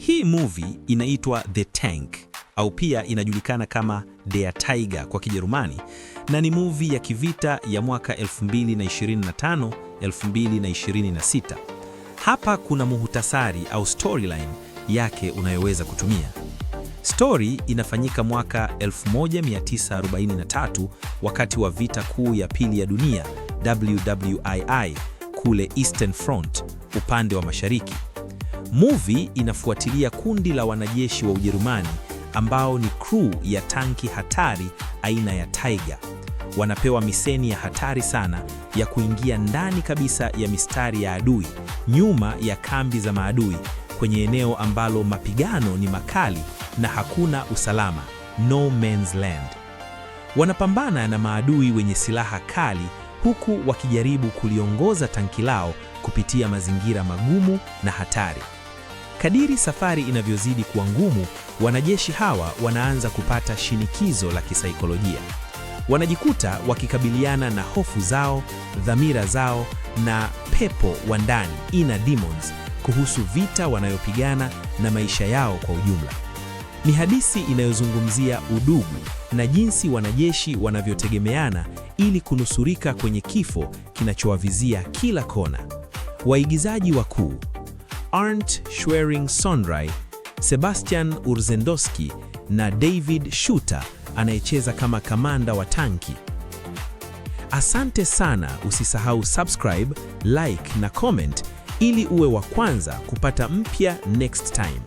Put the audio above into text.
Hii movie inaitwa The Tank au pia inajulikana kama Der Tiger kwa Kijerumani, na ni movie ya kivita ya mwaka 2025-2026. Hapa kuna muhtasari au storyline yake unayoweza kutumia. Story inafanyika mwaka 1943 wakati wa vita kuu ya pili ya dunia, WWII, kule Eastern Front, upande wa mashariki. Movie inafuatilia kundi la wanajeshi wa Ujerumani ambao ni crew ya tanki hatari aina ya Tiger. Wanapewa miseni ya hatari sana ya kuingia ndani kabisa ya mistari ya adui, nyuma ya kambi za maadui, kwenye eneo ambalo mapigano ni makali na hakuna usalama, no man's land. Wanapambana na maadui wenye silaha kali huku wakijaribu kuliongoza tanki lao kupitia mazingira magumu na hatari. Kadiri safari inavyozidi kuwa ngumu, wanajeshi hawa wanaanza kupata shinikizo la kisaikolojia. Wanajikuta wakikabiliana na hofu zao, dhamira zao na pepo wa ndani, inner demons, kuhusu vita wanayopigana na maisha yao kwa ujumla. Ni hadithi inayozungumzia udugu na jinsi wanajeshi wanavyotegemeana ili kunusurika kwenye kifo kinachowavizia kila kona. Waigizaji wakuu: Arndt Schwerin-Sondrei, Sebastian Urzendowski na David Schutter anayecheza kama kamanda wa tanki. Asante sana, usisahau subscribe, like na comment ili uwe wa kwanza kupata mpya next time.